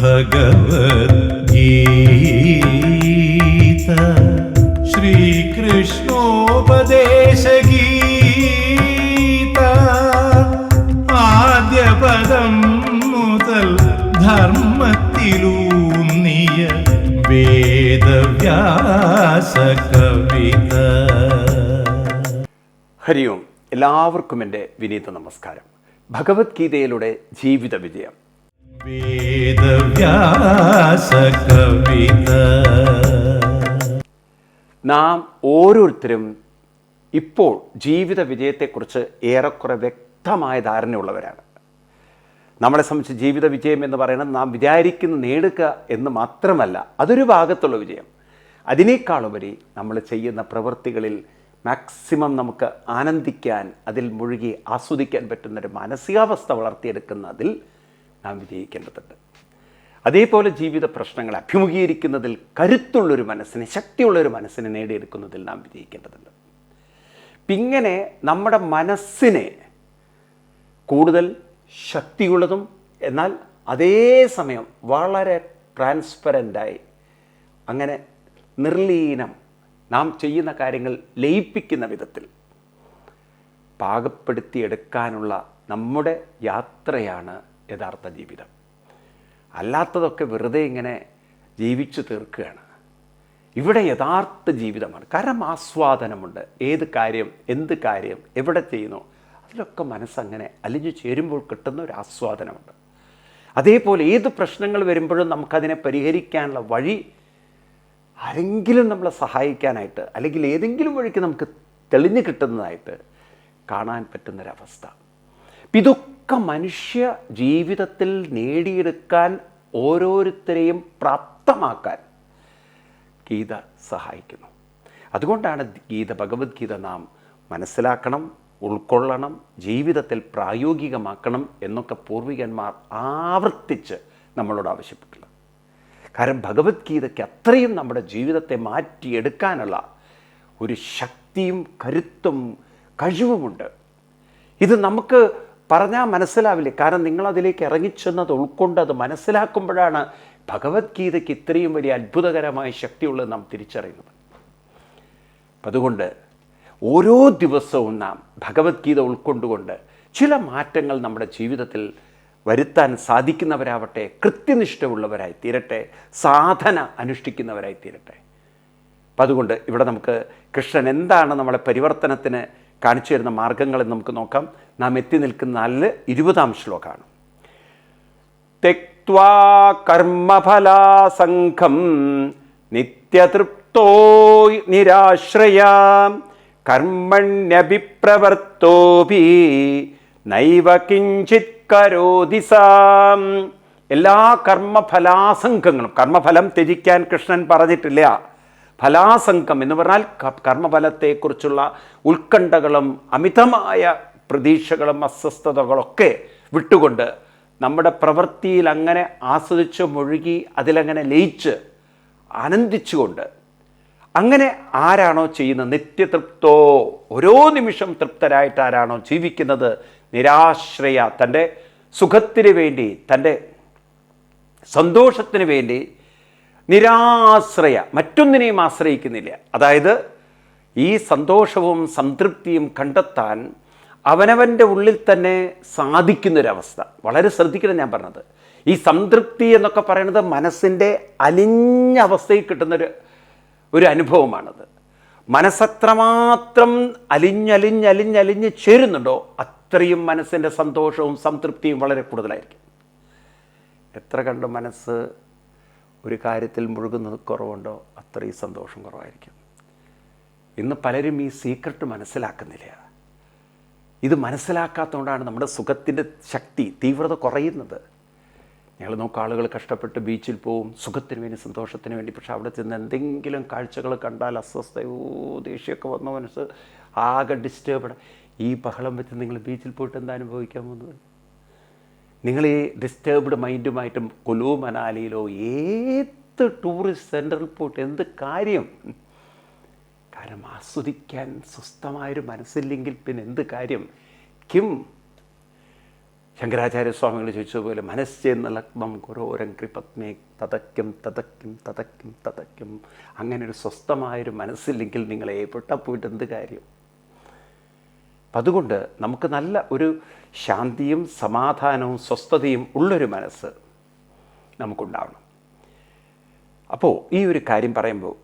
ഭഗവദ്ഗീത ശ്രീകൃഷ്ണോപദേശഗീത ആദ്യ പദം മുതൽ ധർമ്മത്തിലൂന്നിയ വേദവ്യാസ കവിത. ഹരി ഓം. എല്ലാവർക്കും എൻ്റെ വിനീത നമസ്കാരം. ഭഗവത്ഗീതയിലൂടെ ജീവിത വിജയം. വേദവ്യാസ കവിത. നാം ഓരോരുത്തരും ഇപ്പോൾ ജീവിത വിജയത്തെക്കുറിച്ച് ഏറെക്കുറെ വ്യക്തമായ ധാരണയുള്ളവരാണ്. നമ്മളെ സംബന്ധിച്ച് ജീവിത വിജയം എന്ന് പറയുന്നത് നാം വിചാരിക്കുന്ന നേടുക എന്ന് മാത്രമല്ല, അതൊരു ഭാഗത്തുള്ള വിജയം. അതിനേക്കാളുപരി നമ്മൾ ചെയ്യുന്ന പ്രവൃത്തികളിൽ മാക്സിമം നമുക്ക് ആനന്ദിക്കാൻ, അതിൽ മുഴുകി ആസ്വദിക്കാൻ പറ്റുന്നൊരു മാനസികാവസ്ഥ വളർത്തിയെടുക്കുന്നതിൽ നാം വിജയിക്കേണ്ടതുണ്ട്. അതേപോലെ ജീവിത പ്രശ്നങ്ങളെ അഭിമുഖീകരിക്കുന്നതിൽ കരുത്തുള്ളൊരു മനസ്സിനെ, ശക്തിയുള്ളൊരു മനസ്സിനെ നേടിയെടുക്കുന്നതിൽ നാം വിജയിക്കേണ്ടതുണ്ട്. ഇങ്ങനെ നമ്മുടെ മനസ്സിനെ കൂടുതൽ ശക്തിയുള്ളതും എന്നാൽ അതേസമയം വളരെ ട്രാൻസ്പെറൻ്റായി, അങ്ങനെ നിർലീനം, നാം ചെയ്യുന്ന കാര്യങ്ങൾ ലയിപ്പിക്കുന്ന വിധത്തിൽ പാകപ്പെടുത്തിയെടുക്കാനുള്ള നമ്മുടെ യാത്രയാണ് യഥാർത്ഥ ജീവിതം. അല്ലാത്തതൊക്കെ വെറുതെ ഇങ്ങനെ ജീവിച്ചു തീർക്കുകയാണ്. ഇവിടെ യഥാർത്ഥ ജീവിതമാണ്. കാരണം ആസ്വാദനമുണ്ട്. ഏത് കാര്യം, എന്ത് കാര്യം, എവിടെ ചെയ്യുന്നു, അതിലൊക്കെ മനസ്സങ്ങനെ അലിഞ്ഞു ചേരുമ്പോൾ കിട്ടുന്ന ഒരു ആസ്വാദനമുണ്ട്. അതേപോലെ ഏത് പ്രശ്നങ്ങൾ വരുമ്പോഴും നമുക്കതിനെ പരിഹരിക്കാനുള്ള വഴി ആരെങ്കിലും നമ്മളെ സഹായിക്കാനായിട്ട്, അല്ലെങ്കിൽ ഏതെങ്കിലും വഴിക്ക് നമുക്ക് തെളിഞ്ഞു കിട്ടുന്നതായിട്ട് കാണാൻ പറ്റുന്നൊരവസ്ഥ. ഇതൊക്കെ മനുഷ്യ ജീവിതത്തിൽ നേടിയെടുക്കാൻ, ഓരോരുത്തരെയും പ്രാപ്തമാക്കാൻ ഗീത സഹായിക്കുന്നു. അതുകൊണ്ടാണ് ഭഗവത്ഗീത നാം മനസ്സിലാക്കണം, ഉൾക്കൊള്ളണം, ജീവിതത്തിൽ പ്രായോഗികമാക്കണം എന്നൊക്കെ പൂർവികന്മാർ ആവർത്തിച്ച് നമ്മളോട് ആവശ്യപ്പെട്ടില്ല. കാരണം ഭഗവത്ഗീതയ്ക്ക് അത്രയും നമ്മുടെ ജീവിതത്തെ മാറ്റിയെടുക്കാനുള്ള ഒരു ശക്തിയും കരുത്തും കഴിവുമുണ്ട്. ഇത് നമുക്ക് പറഞ്ഞാൽ മനസ്സിലാവില്ല. കാരണം നിങ്ങളതിലേക്ക് ഇറങ്ങിച്ചെന്നത് ഉൾക്കൊണ്ട് അത് മനസ്സിലാക്കുമ്പോഴാണ് ഭഗവത്ഗീതയ്ക്ക് ഇത്രയും വലിയ അത്ഭുതകരമായ ശക്തിയുള്ളത് നാം തിരിച്ചറിയുന്നത്. അതുകൊണ്ട് ഓരോ ദിവസവും നാം ഭഗവത്ഗീത ഉൾക്കൊണ്ടുകൊണ്ട് ചില മാറ്റങ്ങൾ നമ്മുടെ ജീവിതത്തിൽ വരുത്താൻ സാധിക്കുന്നവരാവട്ടെ, കൃത്യനിഷ്ഠയുള്ളവരായി തീരട്ടെ, സാധന അനുഷ്ഠിക്കുന്നവരായി തീരട്ടെ. അപ്പം അതുകൊണ്ട് ഇവിടെ നമുക്ക് കൃഷ്ണൻ എന്താണ് നമ്മളെ പരിവർത്തനത്തിന് കാണിച്ചു തരുന്ന മാർഗങ്ങളെന്ന് നമുക്ക് നോക്കാം. നാം എത്തി നിൽക്കുന്ന 20-ാം ശ്ലോകമാണ്. തെക്ത്വാ കർമ്മഫലാസംഘം നിത്യതൃപ്തോ നിരാശ്രയാ കർമ്മണ്യഭിപ്രവർത്തോപി നൈവ കിഞ്ചിത് കരോതി സാം. എല്ലാ കർമ്മഫലാസംഘങ്ങളും, കർമ്മഫലം ത്യജിക്കാൻ കൃഷ്ണൻ പറഞ്ഞിട്ടില്ല. ഫലാസംഘം എന്ന് പറഞ്ഞാൽ കർമ്മഫലത്തെക്കുറിച്ചുള്ള ഉത്കണ്ഠകളും അമിതമായ പ്രതീക്ഷകളും അസ്വസ്ഥതകളൊക്കെ വിട്ടുകൊണ്ട് നമ്മുടെ പ്രവൃത്തിയിൽ അങ്ങനെ ആസ്വദിച്ച് മുഴുകി അതിലങ്ങനെ ലയിച്ച് ആനന്ദിച്ചുകൊണ്ട് അങ്ങനെ ആരാണോ ചെയ്യുന്നത്, നിത്യതൃപ്തോ, ഓരോ നിമിഷം തൃപ്തരായിട്ട് ആരാണോ ജീവിക്കുന്നത്, നിരാശ്രയ, തൻ്റെ സുഖത്തിന് വേണ്ടി, തൻ്റെ സന്തോഷത്തിന് വേണ്ടി, നിരാശ്രയ, മറ്റൊന്നിനെയും ആശ്രയിക്കുന്നില്ല. അതായത് ഈ സന്തോഷവും സംതൃപ്തിയും കണ്ടെത്താൻ അവനവൻ്റെ ഉള്ളിൽ തന്നെ സാധിക്കുന്നൊരവസ്ഥ. വളരെ ശ്രദ്ധിക്കണം ഞാൻ പറഞ്ഞത്. ഈ സംതൃപ്തി എന്നൊക്കെ പറയുന്നത് മനസ്സിൻ്റെ അലിഞ്ഞ അവസ്ഥയിൽ കിട്ടുന്നൊരു അനുഭവമാണത്. മനസ്സത്രമാത്രം അലിഞ്ഞ് ചേരുന്നുണ്ടോ അത്രയും മനസ്സിൻ്റെ സന്തോഷവും സംതൃപ്തിയും വളരെ കൂടുതലായിരിക്കും. എത്ര കണ്ട് മനസ്സ് ഒരു കാര്യത്തിൽ മുഴുകുന്നത് കുറവുണ്ടോ അത്രയും സന്തോഷം കുറവായിരിക്കും. ഇന്ന് പലരും ഈ സീക്രട്ട് മനസ്സിലാക്കുന്നില്ല. ഇത് മനസ്സിലാക്കാത്തതുകൊണ്ടാണ് നമ്മുടെ സുഖത്തിൻ്റെ ശക്തി, തീവ്രത കുറയുന്നത്. ഞങ്ങൾ നോക്കുക, ആളുകൾ കഷ്ടപ്പെട്ട് ബീച്ചിൽ പോവും സുഖത്തിന് വേണ്ടി, സന്തോഷത്തിന് വേണ്ടി. പക്ഷെ അവിടെ ചെന്ന് എന്തെങ്കിലും കാഴ്ചകൾ കണ്ടാൽ അസ്വസ്ഥയോ ദേഷ്യമൊക്കെ വന്ന മനസ്സ് ആകെ ഡിസ്റ്റേബ്ഡ്. ഈ ബഹളം വെച്ച് നിങ്ങൾ ബീച്ചിൽ പോയിട്ട് എന്താ അനുഭവിക്കാൻ പോകുന്നത്? നിങ്ങൾ ഈ ഡിസ്റ്റേബ്ഡ് മൈൻഡുമായിട്ടും കുലു മനാലിയിലോ ഏത് ടൂറിസ്റ്റ് സെൻറ്ററിൽ പോയിട്ട് എന്ത് കാര്യം? കാരണം ആസ്വദിക്കാൻ സ്വസ്ഥമായൊരു മനസ്സില്ലെങ്കിൽ പിന്നെ എന്ത് കാര്യം? കിം ശങ്കരാചാര്യസ്വാമികൾ ചോദിച്ചതുപോലെ മനസ്സെന്നലഗ്നം ഗുരോരം കൃപത്മേ തതയ്ക്കും തതയ്ക്കും തതയ്ക്കും തതയ്ക്കും. അങ്ങനെ ഒരു സ്വസ്ഥമായൊരു മനസ്സില്ലെങ്കിൽ നിങ്ങൾ എവിടെ പോയിട്ട് എന്ത് കാര്യം? അപ്പം അതുകൊണ്ട് നമുക്ക് നല്ല ഒരു ശാന്തിയും സമാധാനവും സ്വസ്ഥതയും ഉള്ളൊരു മനസ്സ് നമുക്കുണ്ടാവണം. അപ്പോൾ ഈ ഒരു കാര്യം പറയുമ്പോൾ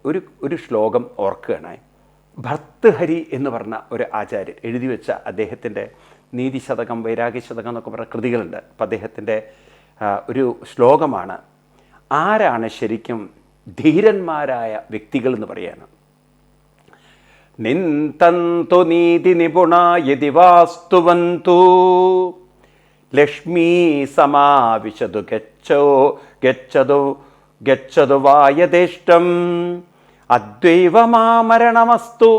ഒരു ശ്ലോകം ഓർക്കുകയാണ്. ഭർത്തൃഹരി എന്ന് പറഞ്ഞ ഒരു ആചാര്യൻ എഴുതി വെച്ച അദ്ദേഹത്തിൻ്റെ നീതിശതകം, വൈരാഗ്യശതകം എന്നൊക്കെ പറഞ്ഞ കൃതികളുണ്ട്. അപ്പം അദ്ദേഹത്തിൻ്റെ ഒരു ശ്ലോകമാണ്, ആരാണ് ശരിക്കും ധീരന്മാരായ വ്യക്തികൾ എന്ന് പറയാണ്. നിന്തന്തു നീതി നിപുണ യതി വാസ്തുവന്തു ലക്ഷ്മീ സമാവിശതു ഗച്ഛതു വായതേഷ്ടം അദ്വൈവമാമരണമസ്തു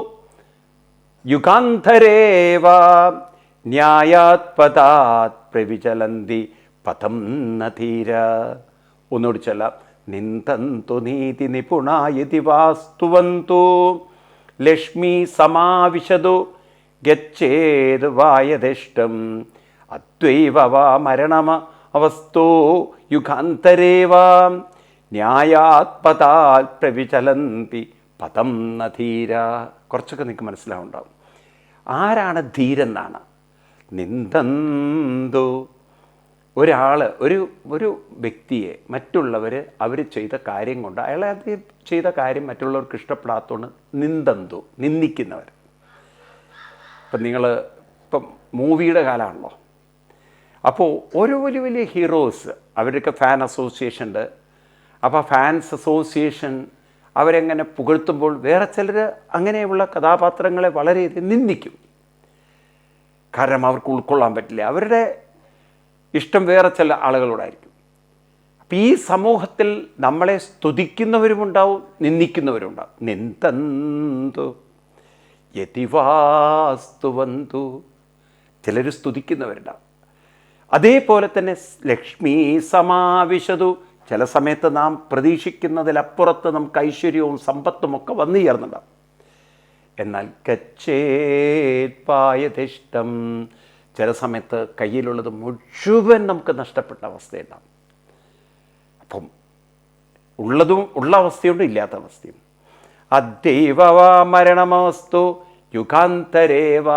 യുഗാന്തരേവ ന്യായാത് പദാത് പ്രവിചലന്തി പദം നധീര. ഒന്നുകൂടി ചൊല്ലാം. നിന്തന്തു നീതി നിപുണായതി വാസ്തുവന്തു ലക്ഷ്മീ സമാവിശതു ഗച്ഛേത് വായതിഷ്ടം അദ്വൈവ വാ മരണമ അവസ്തോ യുഗാന്തരേവ ന്യായാത് പദാത് പ്രവിചലന്തി പദം നധീര. കുറച്ചൊക്കെ നിങ്ങൾക്ക് മനസ്സിലാവുണ്ടാവും. ആരാണ് ധീരെന്നാണ്. നിന്തന്തു ഒരാൾ ഒരു വ്യക്തിയെ മറ്റുള്ളവർ അവർ ചെയ്ത കാര്യം കൊണ്ട് അയാളെ അത് ചെയ്ത കാര്യം മറ്റുള്ളവർക്ക് ഇഷ്ടപ്പെടാത്തതുകൊണ്ട് നിന്തന്തു നിന്ദിക്കുന്നവർ. ഇപ്പം ഇപ്പം മൂവിയുടെ കാലമാണല്ലോ. അപ്പോൾ ഓരോ വലിയ വലിയ ഹീറോസ് അവരൊക്കെ ഫാൻ അസോസിയേഷൻ ഉണ്ട്. അപ്പോൾ ഫാൻസ് അസോസിയേഷൻ അവരെങ്ങനെ പുകഴ്ത്തുമ്പോൾ വേറെ ചിലർ അങ്ങനെയുള്ള കഥാപാത്രങ്ങളെ വളരെയധികം നിന്ദിക്കും. കാരണം അവർക്ക് ഉൾക്കൊള്ളാൻ പറ്റില്ല. അവരുടെ ഇഷ്ടം വേറെ ചില ആളുകളോടായിരിക്കും. അപ്പം ഈ സമൂഹത്തിൽ നമ്മളെ സ്തുതിക്കുന്നവരുമുണ്ടാവും, നിന്ദിക്കുന്നവരുണ്ടാവും. നിന്തന്തു യതിവാസ്തുവന്തു, ചിലർ സ്തുതിക്കുന്നവരുണ്ടാവും. അതേപോലെ തന്നെ ലക്ഷ്മീ സമാവിശതു, ചില സമയത്ത് നാം പ്രതീക്ഷിക്കുന്നതിലപ്പുറത്ത് നമുക്ക് ഐശ്വര്യവും സമ്പത്തും ഒക്കെ വന്നു ചേർന്നുണ്ടാവും. എന്നാൽ ഗച്ഛേത്പായതിഷ്ടം, ചില സമയത്ത് കയ്യിലുള്ളത് മുഴുവൻ നമുക്ക് നഷ്ടപ്പെട്ട അവസ്ഥയുണ്ടാവും. അപ്പം ഉള്ള അവസ്ഥയുണ്ട്, ഇല്ലാത്ത അവസ്ഥയും. അദ്വൈവവാ മരണമസ്തു യുഗാന്തരേവ.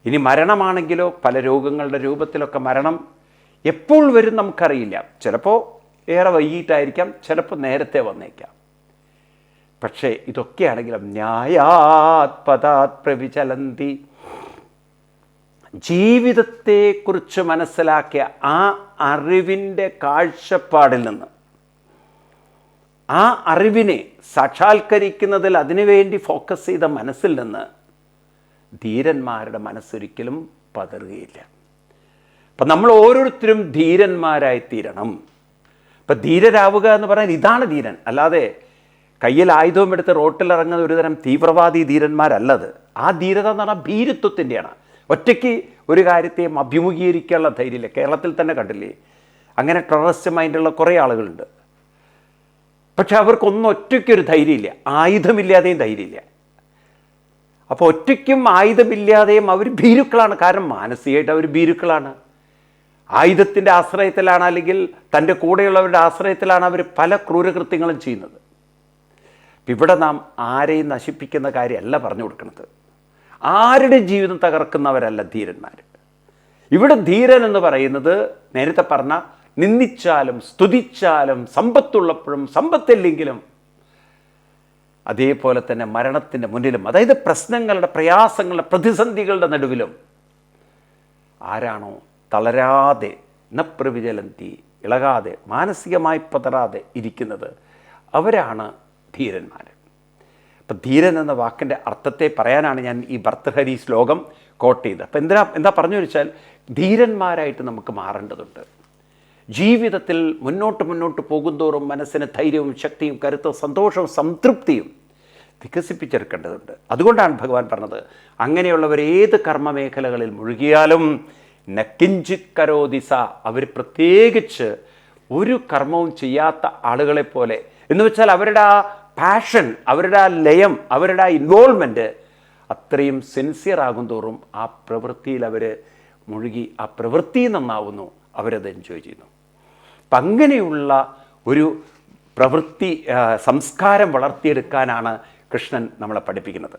ഇനി മരണമാണെങ്കിലോ പല രോഗങ്ങളുടെ രൂപത്തിലൊക്കെ മരണം എപ്പോൾ വരും നമുക്കറിയില്ല. ചിലപ്പോൾ ഏറെ വൈകിട്ടായിരിക്കാം, ചിലപ്പോൾ നേരത്തെ വന്നേക്കാം. പക്ഷേ ഇതൊക്കെയാണെങ്കിലും ന്യായാത് പദാത് പ്രവിചലന്തി, ജീവിതത്തെക്കുറിച്ച് മനസ്സിലാക്കിയ ആ അറിവിൻ്റെ കാഴ്ചപ്പാടിൽ നിന്ന്, ആ അറിവിനെ സാക്ഷാത്കരിക്കുന്നതിൽ അതിനുവേണ്ടി ഫോക്കസ് ചെയ്ത മനസ്സിൽ നിന്ന് ധീരന്മാരുടെ മനസ്സൊരിക്കലും പതറുകയില്ല. അപ്പം നമ്മൾ ഓരോരുത്തരും ധീരന്മാരായി തീരണം. ഇപ്പം ധീരരാവുക എന്ന് പറഞ്ഞാൽ ഇതാണ് ധീരൻ. അല്ലാതെ കയ്യിൽ ആയുധവും എടുത്ത് റോട്ടിലിറങ്ങുന്ന ഒരുതരം തീവ്രവാദി ധീരന്മാരല്ലത്. ആ ധീരത എന്ന് പറഞ്ഞാൽ ഭീരുത്വത്തിൻ്റെയാണ്. ഒറ്റയ്ക്ക് ഒരു കാര്യത്തെയും അഭിമുഖീകരിക്കാനുള്ള ധൈര്യമില്ല. കേരളത്തിൽ തന്നെ കണ്ടില്ലേ, അങ്ങനെ ടെററിസ്റ്റ് മൈൻഡുള്ള കുറേ ആളുകളുണ്ട്. പക്ഷെ അവർക്കൊന്നും ഒറ്റയ്ക്കൊരു ധൈര്യമില്ല, ആയുധമില്ലാതെയും ധൈര്യമില്ല. അപ്പോൾ ഒറ്റയ്ക്കും ആയുധമില്ലാതെയും അവർ ഭീരുക്കളാണ്. കാരണം മാനസികമായിട്ട് അവർ ഭീരുക്കളാണ്. ആയുധത്തിൻ്റെ ആശ്രയത്തിലാണ്, അല്ലെങ്കിൽ തൻ്റെ കൂടെയുള്ളവരുടെ ആശ്രയത്തിലാണ് അവർ പല ക്രൂരകൃത്യങ്ങളും ചെയ്യുന്നത്. ഇവിടെ നാം ആരെയും നശിപ്പിക്കുന്ന കാര്യമല്ല പറഞ്ഞു കൊടുക്കുന്നത്. ആരുടെ ജീവിതം തകർക്കുന്നവരല്ല ധീരന്മാർ. ഇവിടെ ധീരൻ എന്ന് പറയുന്നത് നേരത്തെ പറഞ്ഞ നിന്ദിച്ചാലും സ്തുതിച്ചാലും സമ്പത്തുള്ളപ്പോഴും സമ്പത്തില്ലെങ്കിലും അതേപോലെ തന്നെ മരണത്തിൻ്റെ മുന്നിലും, അതായത് പ്രശ്നങ്ങളുടെ, പ്രയാസങ്ങളുടെ, പ്രതിസന്ധികളുടെ നടുവിലും ആരാണോ തളരാതെ നപ്രവിചലന്തി, ഇളകാതെ മാനസികമായി പതറാതെ ഇരിക്കുന്നത്, അവരാണ് ധീരന്മാർ. അപ്പം ധീരൻ എന്ന വാക്കിൻ്റെ അർത്ഥത്തെ പറയാനാണ് ഞാൻ ഈ ഭർത്തൃഹരി ശ്ലോകം കോട്ട് ചെയ്തത്. അപ്പം എന്താ പറഞ്ഞു വെച്ചാൽ, ധീരന്മാരായിട്ട് നമുക്ക് മാറേണ്ടതുണ്ട്. ജീവിതത്തിൽ മുന്നോട്ട് പോകുന്തോറും മനസ്സിന് ധൈര്യവും ശക്തിയും കരുത്തും സന്തോഷവും സംതൃപ്തിയും വികസിപ്പിച്ചെടുക്കേണ്ടതുണ്ട്. അതുകൊണ്ടാണ് ഭഗവാൻ പറഞ്ഞത്, അങ്ങനെയുള്ളവർ ഏത് കർമ്മമേഖലകളിൽ മുഴുകിയാലും നക്കിഞ്ചിത് കരോദിസ, അവർ പ്രത്യേകിച്ച് ഒരു കർമ്മവും ചെയ്യാത്ത ആളുകളെ പോലെ, എന്ന് വെച്ചാൽ അവരുടെ ആ പാഷൻ, അവരുടെ ആ ലയം, അവരുടെ ആ ഇൻവോൾവ്മെൻറ്റ് അത്രയും സിൻസിയർ ആകും തോറും ആ പ്രവൃത്തിയിൽ അവർ മുഴുകി ആ പ്രവൃത്തി നന്നാവുന്നു, അവരത് എൻജോയ് ചെയ്യുന്നു. അപ്പം അങ്ങനെയുള്ള ഒരു പ്രവൃത്തി സംസ്കാരം വളർത്തിയെടുക്കാനാണ് കൃഷ്ണൻ നമ്മളെ പഠിപ്പിക്കുന്നത്.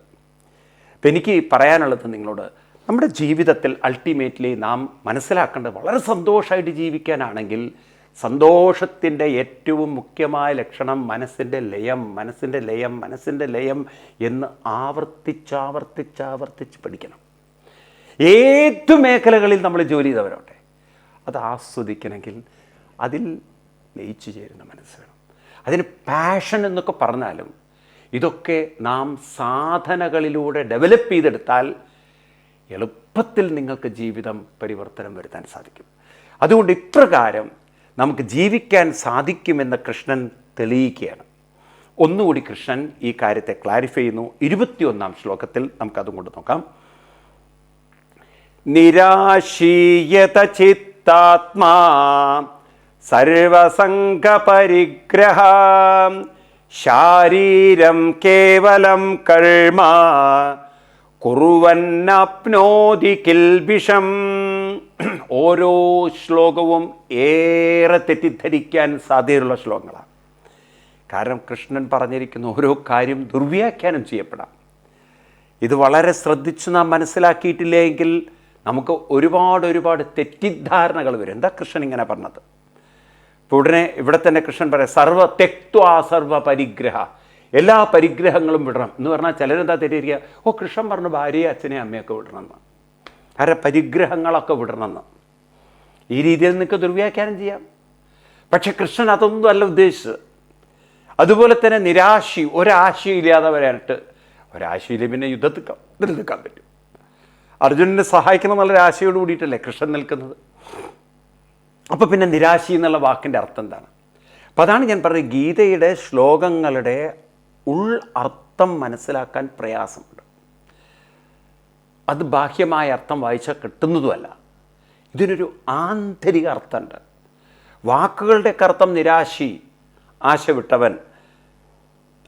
അപ്പം എനിക്ക് പറയാനുള്ളത് നിങ്ങളോട്, നമ്മുടെ ജീവിതത്തിൽ അൾട്ടിമേറ്റ്ലി നാം മനസ്സിലാക്കേണ്ടത് വളരെ സന്തോഷമായിട്ട് ജീവിക്കാനാണെങ്കിൽ സന്തോഷത്തിൻ്റെ ഏറ്റവും മുഖ്യമായ ലക്ഷണം മനസ്സിൻ്റെ ലയം, മനസ്സിൻ്റെ ലയം, മനസ്സിൻ്റെ ലയം എന്ന് ആവർത്തിച്ച് പഠിക്കണം. ഏതു മേഖലകളിൽ നമ്മൾ ജോലി ചെയ്തവരോട്ടെ, അത് ആസ്വദിക്കണമെങ്കിൽ അതിൽ ലയിച്ചു ചേരുന്ന മനസ്സ് വേണം. അതിന് പാഷൻ എന്നൊക്കെ പറഞ്ഞാലും ഇതൊക്കെ നാം സാധനകളിലൂടെ ഡെവലപ്പ് ചെയ്തെടുത്താൽ എളുപ്പത്തിൽ നിങ്ങൾക്ക് ജീവിതം പരിവർത്തനം വരുത്താൻ സാധിക്കും. അതുകൊണ്ട് ഇപ്രകാരം നമുക്ക് ജീവിക്കാൻ സാധിക്കുമെന്ന് കൃഷ്ണൻ തെളിയിക്കുകയാണ്. ഒന്നുകൂടി കൃഷ്ണൻ ഈ കാര്യത്തെ ക്ലാരിഫൈ ചെയ്യുന്നു. 21-ാം ശ്ലോകത്തിൽ നമുക്കതും കൊണ്ട് നോക്കാം. നിരാശീയത ചിത്താത്മാ സർവസംഗപരിഗ്രഹ ശാരീരം കേവലം കർമ്മ കുറുവന്നപ്നോതി കിൽബിഷം. ഓരോ ശ്ലോകവും ഏറെ തെറ്റിദ്ധരിക്കാൻ സാധ്യതയുള്ള ശ്ലോകങ്ങളാണ്. കാരണം കൃഷ്ണൻ പറഞ്ഞിരിക്കുന്ന ഓരോ കാര്യം ദുർവ്യാഖ്യാനം ചെയ്യപ്പെടാം. ഇത് വളരെ ശ്രദ്ധിച്ച് നാം മനസ്സിലാക്കിയിട്ടില്ലെങ്കിൽ നമുക്ക് ഒരുപാട് തെറ്റിദ്ധാരണകൾ വരും. എന്താ കൃഷ്ണൻ ഇങ്ങനെ പറഞ്ഞത്? ഇപ്പോൾ ഉടനെ ഇവിടെ തന്നെ കൃഷ്ണൻ പറയാം, സർവ തെക്ത്വാ സർവ പരിഗ്രഹ, എല്ലാ പരിഗ്രഹങ്ങളും വിടണം എന്ന് പറഞ്ഞാൽ ചിലരെന്താ തെറ്റിയിരിക്കുക, ഓ കൃഷ്ണൻ പറഞ്ഞു ഭാര്യയെ അച്ഛനെ അമ്മയൊക്കെ വിടണമെന്ന്, കാരണം പരിഗ്രഹങ്ങളൊക്കെ വിടണമെന്ന്. ഈ രീതിയിൽ നിങ്ങൾക്ക് ദുർവ്യാഖ്യാനം ചെയ്യാം. പക്ഷെ കൃഷ്ണൻ അതൊന്നും അല്ല ഉദ്ദേശിച്ചത്. അതുപോലെ തന്നെ ഒരാശയില്ലാതെ വരാനായിട്ട്, ഒരാശയില്ല പിന്നെ യുദ്ധത്തിൽ നിൽക്കാൻ പറ്റും. അർജുനനെ സഹായിക്കണം എന്നുള്ളൊരു ആശയോട് കൂടിയിട്ടല്ലേ കൃഷ്ണൻ നിൽക്കുന്നത്. അപ്പോൾ പിന്നെ നിരാശി എന്നുള്ള വാക്കിൻ്റെ അർത്ഥം എന്താണ്? അപ്പം അതാണ് ഞാൻ പറഞ്ഞത്, ഗീതയുടെ ശ്ലോകങ്ങളുടെ അർത്ഥം മനസ്സിലാക്കാൻ പ്രയാസമുണ്ട്. അത് ബാഹ്യമായ അർത്ഥം വായിച്ചാൽ കിട്ടുന്നതുമല്ല. ഇതിനൊരു ആന്തരിക അർത്ഥമുണ്ട്. വാക്കുകളുടെയൊക്കെ അർത്ഥം നിരാശി, ആശ വിട്ടവൻ,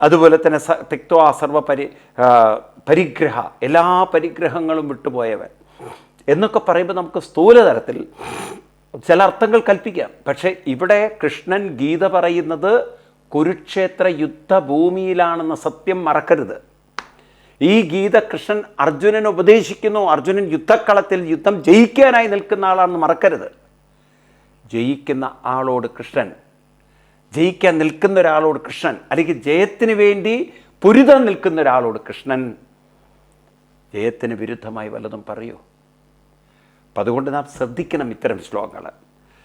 അതുപോലെ തന്നെ തെക്ത്വാ സർവ പരിഗ്രഹ, എല്ലാ പരിഗ്രഹങ്ങളും വിട്ടുപോയവൻ എന്നൊക്കെ പറയുമ്പോൾ നമുക്ക് സ്ഥൂലതലത്തിൽ ചില അർത്ഥങ്ങൾ കൽപ്പിക്കാം. പക്ഷേ ഇവിടെ കൃഷ്ണൻ ഗീത പറയുന്നത് കുരുക്ഷേത്ര യുദ്ധഭൂമിയിലാണെന്ന സത്യം മറക്കരുത്. ഈ ഗീത കൃഷ്ണൻ അർജുനന് ഉപദേശിക്കുന്നു. അർജുനൻ യുദ്ധക്കളത്തിൽ യുദ്ധം ജയിക്കാനായി നിൽക്കുന്ന ആളാണെന്ന് മറക്കരുത്. ജയിക്കുന്ന ആളോട് കൃഷ്ണൻ, ജയിക്കാൻ നിൽക്കുന്ന ഒരാളോട് കൃഷ്ണൻ, അല്ലെങ്കിൽ ജയത്തിന് വേണ്ടി പൊരുതാൻ നിൽക്കുന്ന ഒരാളോട് കൃഷ്ണൻ ജയത്തിന് വിരുദ്ധമായി വല്ലതും പറയൂ. അപ്പം അതുകൊണ്ട് നാം ശ്രദ്ധിക്കണം ഇത്തരം ശ്ലോകങ്ങൾ.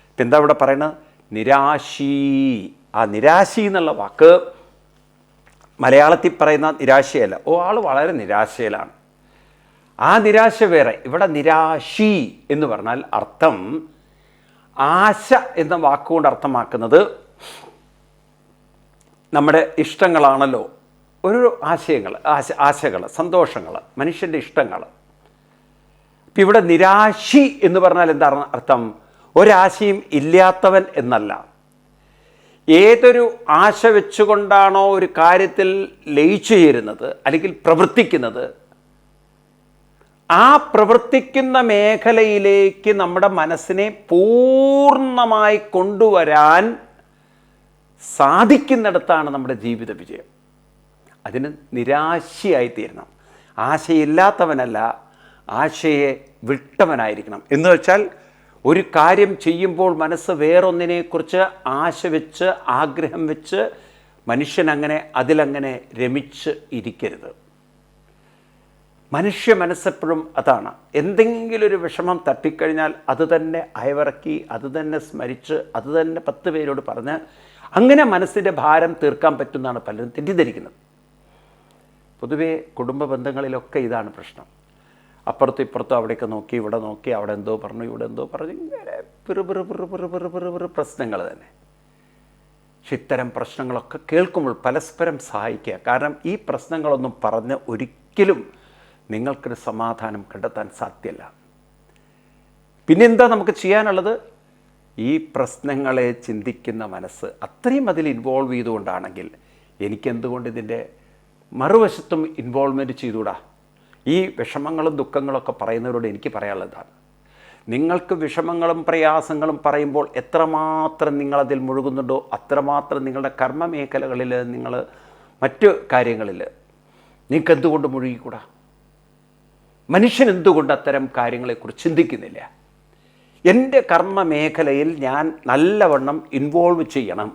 ഇപ്പം എന്താ ഇവിടെ പറയുന്നത്? നിരാശി. ആ നിരാശി എന്നുള്ള വാക്ക് മലയാളത്തിൽ പറയുന്ന നിരാശയല്ല. ആൾ വളരെ നിരാശയിലാണ്, ആ നിരാശ വേറെ. ഇവിടെ നിരാശി എന്ന് പറഞ്ഞാൽ അർത്ഥം, ആശ എന്ന വാക്കുകൊണ്ട് അർത്ഥമാക്കുന്നത് നമ്മുടെ ഇഷ്ടങ്ങളാണല്ലോ. ഒരു ആശകൾ, സന്തോഷങ്ങൾ, മനുഷ്യൻ്റെ ഇഷ്ടങ്ങൾ. ഇപ്പം ഇവിടെ നിരാശി എന്ന് പറഞ്ഞാൽ എന്താണ് അർത്ഥം? ഒരാശയും ഇല്ലാത്തവൻ എന്നല്ല. ഏതൊരു ആശ വെച്ചുകൊണ്ടാണോ ഒരു കാര്യത്തിൽ ലയിച്ചു ചേരുന്നത് അല്ലെങ്കിൽ പ്രവർത്തിക്കുന്നത്, ആ പ്രവർത്തിക്കുന്ന മേഖലയിലേക്ക് നമ്മുടെ മനസ്സിനെ പൂർണ്ണമായി കൊണ്ടുവരാൻ സാധിക്കുന്നിടത്താണ് നമ്മുടെ ജീവിത വിജയം. അതിന് നിരാശയായി തീരണം. ആശയില്ലാത്തവനല്ല, ആശയെ വിട്ടവനായിരിക്കണം. എന്ന് വെച്ചാൽ ഒരു കാര്യം ചെയ്യുമ്പോൾ മനസ്സ് വേറൊന്നിനെക്കുറിച്ച് ആശ വെച്ച്, ആഗ്രഹം വെച്ച് മനുഷ്യനങ്ങനെ അതിലങ്ങനെ രമിച്ച് ഇരിക്കരുത്. മനുഷ്യ മനസ്സെപ്പോഴും അതാണ്. എന്തെങ്കിലും ഒരു വിഷമം തട്ടിക്കഴിഞ്ഞാൽ അത് തന്നെ അയവിറക്കി, അത് തന്നെ സ്മരിച്ച്, അത് തന്നെ 10 പേരോട് പറഞ്ഞ് അങ്ങനെ മനസ്സിൻ്റെ ഭാരം തീർക്കാൻ പറ്റുന്നതാണ് പലരും തെറ്റിദ്ധരിക്കുന്നത്. പൊതുവേ കുടുംബ ബന്ധങ്ങളിലൊക്കെ ഇതാണ് പ്രശ്നം. അപ്പുറത്തും ഇപ്പുറത്തും അവിടെയൊക്കെ നോക്കി, ഇവിടെ നോക്കി, അവിടെ എന്തോ പറഞ്ഞു, ഇവിടെ എന്തോ പറഞ്ഞു, ഇങ്ങനെ പിറു പ്രശ്നങ്ങൾ തന്നെ. പക്ഷെ ഇത്തരം പ്രശ്നങ്ങളൊക്കെ കേൾക്കുമ്പോൾ പരസ്പരം സഹായിക്കുക. കാരണം ഈ പ്രശ്നങ്ങളൊന്നും പറഞ്ഞ് ഒരിക്കലും നിങ്ങൾക്കൊരു സമാധാനം കണ്ടെത്താൻ സാധ്യമല്ല. പിന്നെന്താ നമുക്ക് ചെയ്യാനുള്ളത്? ഈ പ്രശ്നങ്ങളെ ചിന്തിക്കുന്ന മനസ്സ് അത്രയും അതിൽ ഇൻവോൾവ് ചെയ്തുകൊണ്ടാണെങ്കിൽ എനിക്കെന്തുകൊണ്ട് ഇതിൻ്റെ മറുവശത്തും ഇൻവോൾവ്മെൻറ്റ് ചെയ്തുകൂടാ? ഈ വിഷമങ്ങളും ദുഃഖങ്ങളൊക്കെ പറയുന്നവരോട് എനിക്ക് പറയാനുള്ളതാണ്, നിങ്ങൾക്ക് വിഷമങ്ങളും പ്രയാസങ്ങളും പറയുമ്പോൾ എത്രമാത്രം നിങ്ങളതിൽ മുഴുകുന്നുണ്ടോ അത്രമാത്രം നിങ്ങളുടെ കർമ്മ മേഖലകളിൽ, നിങ്ങൾ മറ്റു കാര്യങ്ങളിൽ നിങ്ങൾക്ക് എന്തുകൊണ്ട് മുഴുകിക്കൂടാ? മനുഷ്യൻ എന്തുകൊണ്ട് അത്തരം കാര്യങ്ങളെക്കുറിച്ച് ചിന്തിക്കുന്നില്ല? എൻ്റെ കർമ്മ മേഖലയിൽ ഞാൻ നല്ലവണ്ണം ഇൻവോൾവ് ചെയ്യണം,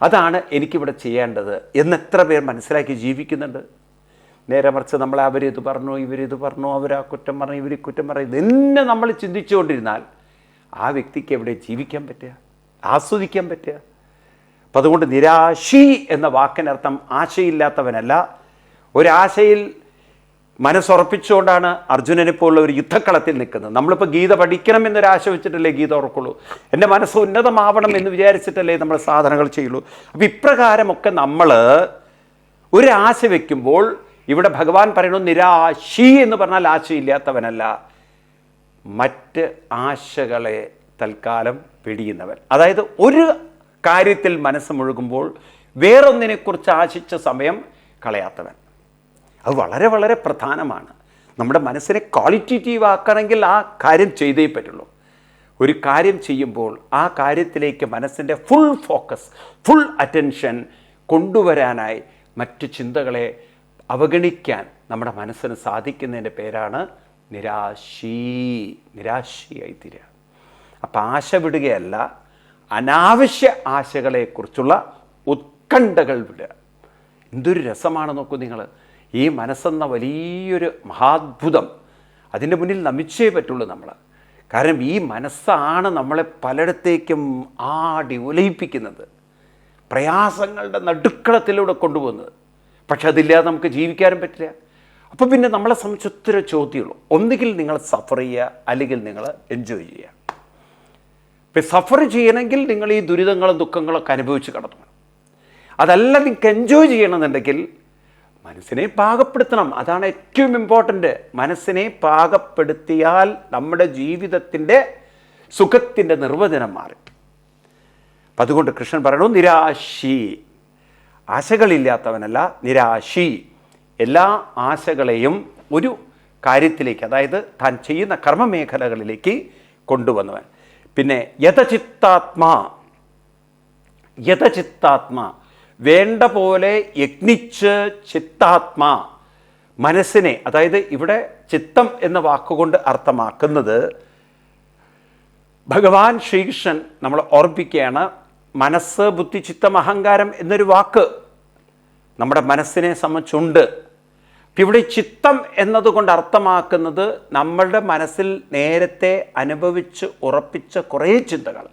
അതാണ് എനിക്കിവിടെ ചെയ്യേണ്ടത് എന്നെത്ര പേർ മനസ്സിലാക്കി ജീവിക്കുന്നുണ്ട്? നേരെ മറിച്ച് നമ്മൾ അവരിത് പറഞ്ഞു, ഇവരിത് പറഞ്ഞു, അവരാ കുറ്റം പറഞ്ഞു, ഇവർ കുറ്റം പറഞ്ഞു, ഇതെന്നെ നമ്മൾ ചിന്തിച്ചുകൊണ്ടിരുന്നാൽ ആ വ്യക്തിക്ക് എവിടെ ജീവിക്കാൻ പറ്റുക, ആസ്വദിക്കാൻ പറ്റുക? അപ്പം അതുകൊണ്ട് നിരാശി എന്ന വാക്കിനർത്ഥം ആശയില്ലാത്തവനല്ല. ഒരാശയിൽ മനസ്സുറപ്പിച്ചുകൊണ്ടാണ് അർജുനനെ പോലുള്ള ഒരു യുദ്ധക്കളത്തിൽ നിൽക്കുന്നത്. നമ്മളിപ്പോൾ ഗീത പഠിക്കണം എന്നൊരാശ വെച്ചിട്ടല്ലേ ഗീത ഉറക്കുള്ളൂ. എൻ്റെ മനസ്സ് ഉന്നതമാവണം എന്ന് വിചാരിച്ചിട്ടല്ലേ നമ്മൾ സാധനങ്ങൾ ചെയ്യുള്ളൂ. അപ്പം ഇപ്രകാരമൊക്കെ നമ്മൾ ഒരാശ വയ്ക്കുമ്പോൾ ഇവിടെ ഭഗവാൻ പറയണു നിരാശി എന്ന് പറഞ്ഞാൽ ആശയില്ലാത്തവനല്ല, മറ്റ് ആശകളെ തൽക്കാലം പിടിയുന്നവൻ. അതായത് ഒരു കാര്യത്തിൽ മനസ്സ് മുഴുകുമ്പോൾ വേറൊന്നിനെക്കുറിച്ച് ആശിച്ച സമയം കളയാത്തവൻ. അത് വളരെ വളരെ പ്രധാനമാണ്. നമ്മുടെ മനസ്സിനെ ക്വാളിറ്റേറ്റീവ് ആക്കണമെങ്കിൽ ആ കാര്യം ചെയ്തേ പറ്റുള്ളൂ. ഒരു കാര്യം ചെയ്യുമ്പോൾ ആ കാര്യത്തിലേക്ക് മനസ്സിൻ്റെ ഫുൾ ഫോക്കസ്, ഫുൾ അറ്റൻഷൻ കൊണ്ടുവരാനായി മറ്റു ചിന്തകളെ അവഗണിക്കാൻ നമ്മുടെ മനസ്സിന് സാധിക്കുന്നതിൻ്റെ പേരാണ് നിരാശിയായി തീരുക. അപ്പം ആശ വിടുകയല്ല, അനാവശ്യ ആശകളെക്കുറിച്ചുള്ള ഉത്കണ്ഠകൾ വിടുക. എന്തൊരു രസമാണ് നോക്കൂ നിങ്ങൾ. ഈ മനസ്സെന്ന വലിയൊരു മഹാത്ഭുതം, അതിൻ്റെ മുന്നിൽ നമിച്ചേ പറ്റുള്ളൂ നമ്മൾ. കാരണം ഈ മനസ്സാണ് നമ്മളെ പലയിടത്തേക്കും ആടി ഉലയിപ്പിക്കുന്നത്, പ്രയാസങ്ങളുടെ നടുക്കളത്തിലൂടെ കൊണ്ടുപോകുന്നത്. പക്ഷെ അതില്ലാതെ നമുക്ക് ജീവിക്കാനും പറ്റില്ല. അപ്പോൾ പിന്നെ നമ്മളെ സംബന്ധിച്ച് ഒത്തിരി ചോദ്യമുള്ളൂ. ഒന്നുകിൽ നിങ്ങൾ സഫർ ചെയ്യുക, അല്ലെങ്കിൽ നിങ്ങൾ എൻജോയ് ചെയ്യുക. ഇപ്പം സഫർ ചെയ്യണമെങ്കിൽ നിങ്ങൾ ഈ ദുരിതങ്ങളും ദുഃഖങ്ങളൊക്കെ അനുഭവിച്ച് കടന്നു. അതല്ല നിങ്ങൾക്ക് എൻജോയ് ചെയ്യണമെന്നുണ്ടെങ്കിൽ മനസ്സിനെ പാകപ്പെടുത്തണം. അതാണ് ഏറ്റവും ഇമ്പോർട്ടൻ്റ്. മനസ്സിനെ പാകപ്പെടുത്തിയാൽ നമ്മുടെ ജീവിതത്തിൻ്റെ സുഖത്തിൻ്റെ നിർവചനം മാറി. അപ്പം അതുകൊണ്ട് കൃഷ്ണൻ പറയണു നിരാശി, ആശകളില്ലാത്തവനല്ല നിരാശി. എല്ലാ ആശകളെയും ഒരു കാര്യത്തിലേക്ക്, അതായത് താൻ ചെയ്യുന്ന കർമ്മമേഖലകളിലേക്ക് കൊണ്ടുവന്നവൻ. പിന്നെ യഥചിത്താത്മാ, വേണ്ട പോലെ യജ്ഞിച്ച് ചിത്താത്മാ, മനസ്സിനെ, അതായത് ഇവിടെ ചിത്തം എന്ന വാക്കുകൊണ്ട് അർത്ഥമാക്കുന്നത് ഭഗവാൻ ശ്രീകൃഷ്ണൻ നമ്മൾ ഓർപ്പിക്കുകയാണ്. മനസ്സ്, ബുദ്ധി, ചിത്തം, അഹങ്കാരം എന്നൊരു വാക്ക് നമ്മുടെ മനസ്സിനെ സംബന്ധിച്ചുണ്ട്. ഇവിടെ ചിത്തം എന്നതുകൊണ്ട് അർത്ഥമാക്കുന്നത് നമ്മളുടെ മനസ്സിൽ നേരത്തെ അനുഭവിച്ച് ഉറപ്പിച്ച കുറേ ചിന്തകൾ.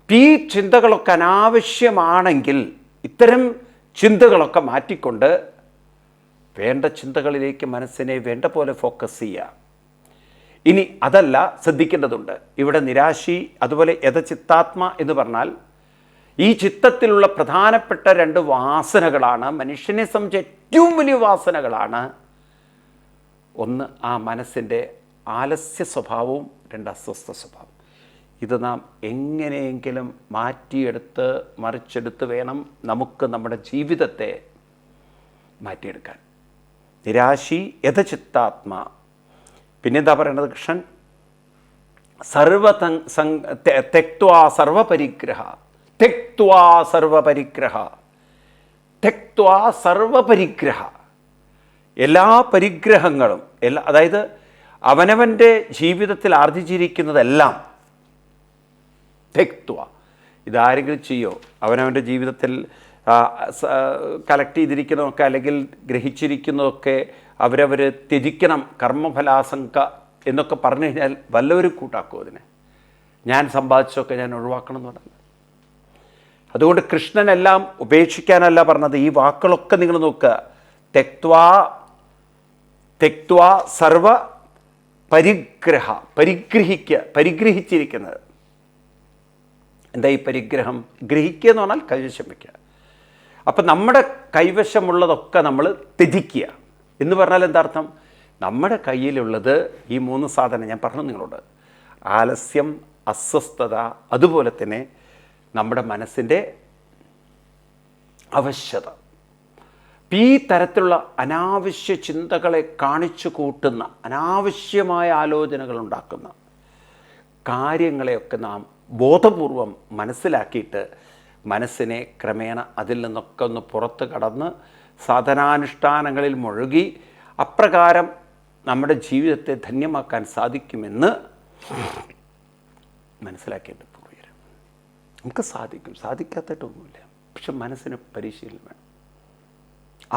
ഈ ചിന്തകളൊക്കെ അനാവശ്യമാണെങ്കിൽ ഇത്തരം ചിന്തകളൊക്കെ മാറ്റിക്കൊണ്ട് വേണ്ട ചിന്തകളിലേക്ക് മനസ്സിനെ വേണ്ട പോലെ ഫോക്കസ് ചെയ്യുക. ഇനി അതല്ല, ശ്രദ്ധിക്കേണ്ടതുണ്ട്. ഇവിടെ നിരാശി അതുപോലെ യഥചിത്താത്മ എന്ന് പറഞ്ഞാൽ ഈ ചിത്തത്തിലുള്ള പ്രധാനപ്പെട്ട രണ്ട് വാസനകളാണ്, മനുഷ്യനെ സംബന്ധിച്ച് ഏറ്റവും വലിയ വാസനകളാണ്. ഒന്ന് ആ മനസ്സിൻ്റെ ആലസ്യ സ്വഭാവവും, രണ്ട് അസ്വസ്ഥ സ്വഭാവം. ഇത് നാം എങ്ങനെയെങ്കിലും മാറ്റിയെടുത്ത് മറിച്ചെടുത്ത് വേണം നമുക്ക് നമ്മുടെ ജീവിതത്തെ മാറ്റിയെടുക്കാൻ. നിരാശി യഥചിത്താത്മ. പിന്നെന്താ പറയേണ്ടത് കൃഷ്ണൻ? തെക്ത്വാ സർവപരിഗ്രഹ, എല്ലാ പരിഗ്രഹങ്ങളും, അതായത് അവനവൻ്റെ ജീവിതത്തിൽ ആർജിച്ചിരിക്കുന്നതെല്ലാം തെക്ത്വ. ഇതാരെങ്കിലും ചെയ്യോ? അവനവൻ്റെ ജീവിതത്തിൽ കളക്ട് ചെയ്തിരിക്കുന്നതൊക്കെ അല്ലെങ്കിൽ ഗ്രഹിച്ചിരിക്കുന്നതൊക്കെ അവരവർ ത്യജിക്കണം, കർമ്മഫലാസംക എന്നൊക്കെ പറഞ്ഞു കഴിഞ്ഞാൽ വല്ലവരും കൂട്ടാക്കും അതിനെ. ഞാൻ സമ്പാദിച്ചൊക്കെ ഞാൻ ഒഴിവാക്കണം എന്ന് പറഞ്ഞത്. അതുകൊണ്ട് കൃഷ്ണനെല്ലാം ഉപേക്ഷിക്കാനല്ല പറഞ്ഞത്. ഈ വാക്കുകളൊക്കെ നിങ്ങൾ നോക്കുക. തെക്ത്വാ സർവ പരിഗ്രഹിച്ചിരിക്കുന്നത്. എന്താ ഈ പരിഗ്രഹം? ഗ്രഹിക്കുക എന്ന് പറഞ്ഞാൽ കൈവശം വയ്ക്കുക. അപ്പം നമ്മുടെ കൈവശമുള്ളതൊക്കെ നമ്മൾ ത്യജിക്കുക എന്ന് പറഞ്ഞാൽ എന്താ അർത്ഥം? നമ്മുടെ കയ്യിലുള്ളത് ഈ മൂന്ന് സാധനം ഞാൻ പറഞ്ഞു നിങ്ങളോട്: ആലസ്യം, അസ്വസ്ഥത, അതുപോലെ തന്നെ നമ്മുടെ മനസ്സിൻ്റെ അവശ്യത. ഈ തരത്തിലുള്ള അനാവശ്യ ചിന്തകളെ കാണിച്ചു കൂട്ടുന്ന, അനാവശ്യമായ ആലോചനകൾ ഉണ്ടാക്കുന്ന കാര്യങ്ങളെയൊക്കെ നാം ബോധപൂർവം മനസ്സിലാക്കിയിട്ട് മനസ്സിനെ ക്രമേണ അതിൽ നിന്നൊക്കെ ഒന്ന് പുറത്ത് കടന്ന് സാധനാനുഷ്ഠാനങ്ങളിൽ മുഴുകി അപ്രകാരം നമ്മുടെ ജീവിതത്തെ ധന്യമാക്കാൻ സാധിക്കുമെന്ന് മനസ്സിലാക്കേണ്ട പൂർവ്വരും. നമുക്ക് സാധിക്കും, സാധിക്കാത്തതായിട്ടൊന്നുമില്ല. പക്ഷെ മനസ്സിന് പരിശീലനം വേണം.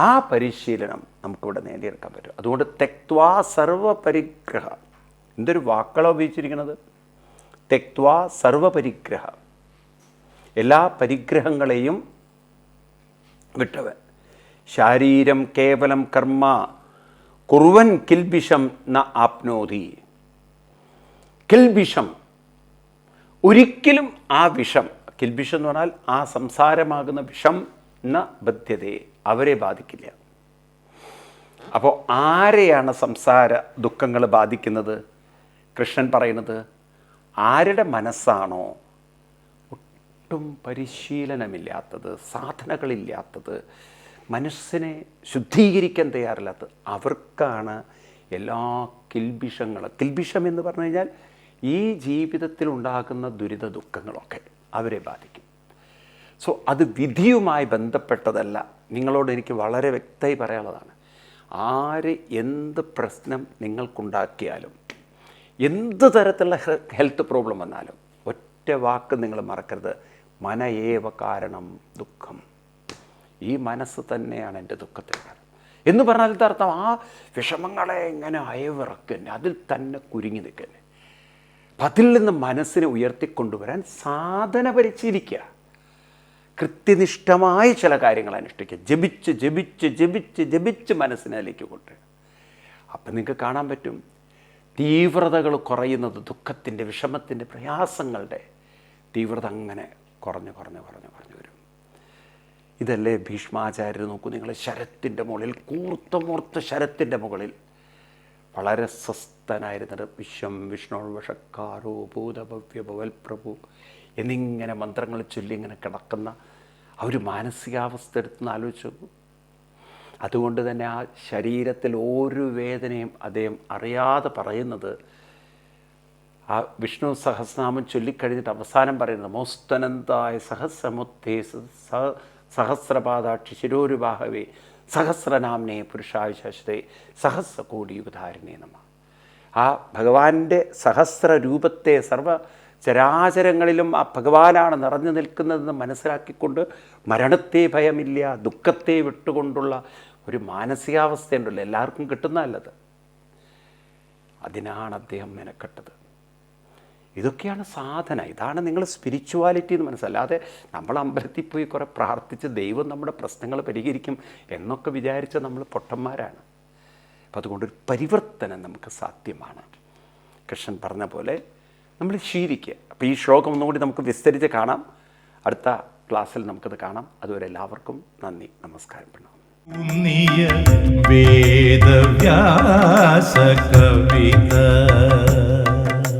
ആ പരിശീലനം നമുക്കിവിടെ നേടിയെടുക്കാൻ പറ്റും. അതുകൊണ്ട് തെക്വാ സർവപരിഗ്രഹ, എന്തൊരു വാക്കുകളാണ് ഉപയോഗിച്ചിരിക്കുന്നത്? തെക്വാ സർവപരിഗ്രഹ, എല്ലാ പരിഗ്രഹങ്ങളെയും വിട്ടവൻ. ശാരീരം കേവലം കർമ്മ കുർവൻ കിൽബിഷം ന ആപ്നോതി. കിൽബിഷം, ഒരിക്കലും ആ വിഷം, കിൽബിഷം എന്ന് പറഞ്ഞാൽ ആ സംസാരമാകുന്ന വിഷം ന ബദ്ധ്യതയെ, അവരെ ബാധിക്കില്ല. അപ്പോൾ ആരെയാണ് സംസാര ദുഃഖങ്ങൾ ബാധിക്കുന്നത്? കൃഷ്ണൻ പറയുന്നത് ആരുടെ മനസ്സാണോ ഒട്ടും പരിശീലനമില്ലാത്തത്, സാധനകളില്ലാത്തത്, മനസ്സിനെ ശുദ്ധീകരിക്കാൻ തയ്യാറില്ലാത്തത്, അവർക്കാണ് എല്ലാ കിൽബിഷം എന്ന് പറഞ്ഞു കഴിഞ്ഞാൽ ഈ ജീവിതത്തിൽ ഉണ്ടാകുന്ന ദുരിത ദുഃഖങ്ങളൊക്കെ അവരെ ബാധിക്കും. സോ അത് വിധിയുമായി ബന്ധപ്പെട്ടതല്ല. നിങ്ങളോട് എനിക്ക് വളരെ വ്യക്തമായി പറയാനുള്ളതാണ്. ആര് എന്ത് പ്രശ്നം നിങ്ങൾക്കുണ്ടാക്കിയാലും, എന്ത് തരത്തിലുള്ള ഹെൽത്ത് പ്രോബ്ലം വന്നാലും ഒറ്റ വാക്ക് നിങ്ങൾ മറക്കരുത്, മനയേവ കാരണം ദുഃഖം. ഈ മനസ്സ് തന്നെയാണ് എൻ്റെ ദുഃഖത്തിന് കാരണം എന്ന് പറഞ്ഞാൽ അർത്ഥം ആ വിഷമങ്ങളെ ഇങ്ങനെ അയവിറക്കന്നെ, അതിൽ തന്നെ കുരുങ്ങി നിൽക്കന്നെ. അപ്പം അതിൽ നിന്ന് മനസ്സിനെ ഉയർത്തിക്കൊണ്ടുവരാൻ സാധന പരിശീലിക്കുക. കൃത്യനിഷ്ഠമായ ചില കാര്യങ്ങൾ അനുഷ്ഠിക്കുക. ജപിച്ച് ജപിച്ച് ജപിച്ച് ജപിച്ച് മനസ്സിനതിലേക്ക് കൊണ്ടുവരിക. അപ്പം നിങ്ങൾക്ക് കാണാൻ പറ്റും തീവ്രതകൾ കുറയുന്നത്, ദുഃഖത്തിൻ്റെ, വിഷമത്തിൻ്റെ, പ്രയാസങ്ങളുടെ തീവ്രത അങ്ങനെ കുറഞ്ഞു കുറഞ്ഞു കുറഞ്ഞു കുറഞ്ഞു വരും. ഇതല്ലേ ഭീഷ്മാചാര്യർ നോക്കൂ നിങ്ങൾ, ശരത്തിൻ്റെ മുകളിൽ, കൂർത്ത ശരത്തിൻ്റെ മുകളിൽ വളരെ സ്വസ്ഥനായിരുന്നത് വിശ്വം വിഷ്ണുർവഷക്കാരോ ഭൂതഭവ്യ ഭവൽ പ്രഭു എന്നിങ്ങനെ മന്ത്രങ്ങൾ ചൊല്ലി ഇങ്ങനെ കിടക്കുന്ന ആ ഒരു മാനസികാവസ്ഥ എടുത്തുനിന്ന് ആലോചിച്ചു. അതുകൊണ്ട് തന്നെ ആ ശരീരത്തിൽ ഒരു വേദനയും അദ്ദേഹം അറിയാതെ പറയുന്നത്, ആ വിഷ്ണു സഹസ്രനാമം ചൊല്ലിക്കഴിഞ്ഞിട്ട് അവസാനം പറയുന്നത് മോസ്തനന്തായ സഹസ്രമുത്തേ സഹസ്രപാദാക്ഷി ശിരോരുവാഹവേ സഹസ്രനാംനേ പുരുഷായ ശാശ്വതേ സഹസ്രകോടിയുഗധാരിണേ നമ. ആ ഭഗവാന്റെ സഹസ്ര രൂപത്തെ സർവ ചരാചരങ്ങളിലും ആ ഭഗവാനാണ് നിറഞ്ഞു നിൽക്കുന്നതെന്ന് മനസ്സിലാക്കിക്കൊണ്ട് മരണത്തെ ഭയമില്ല, ദുഃഖത്തെ വിട്ടുകൊണ്ടുള്ള ഒരു മാനസികാവസ്ഥയുണ്ടല്ലോ, എല്ലാവർക്കും കിട്ടുന്നതല്ലത്. അതിനാണ് അദ്ദേഹം മെനക്കെട്ടത്. ഇതൊക്കെയാണ് സാധന. ഇതാണ് നിങ്ങൾ സ്പിരിച്വാലിറ്റി എന്ന് മനസ്സിലാതെ നമ്മൾ അമ്പലത്തിൽ പോയി കുറേ പ്രാർത്ഥിച്ച് ദൈവം നമ്മുടെ പ്രശ്നങ്ങൾ പരിഹരിക്കും എന്നൊക്കെ വിചാരിച്ച നമ്മൾ പൊട്ടന്മാരാണ്. അപ്പം അതുകൊണ്ടൊരു പരിവർത്തനം നമുക്ക് സാധ്യമാണ്. കൃഷ്ണൻ പറഞ്ഞ പോലെ നമ്മൾ ശീലിക്കുക. അപ്പോൾ ഈ ശ്ലോകം ഒന്നുകൂടി നമുക്ക് വിസ്തരിച്ച് കാണാം. അടുത്ത ക്ലാസ്സിൽ നമുക്കത് കാണാം. അതുവരെ എല്ലാവർക്കും നന്ദി, നമസ്കാരം, പ്രണാമം. വേദവ്യാസ കവിത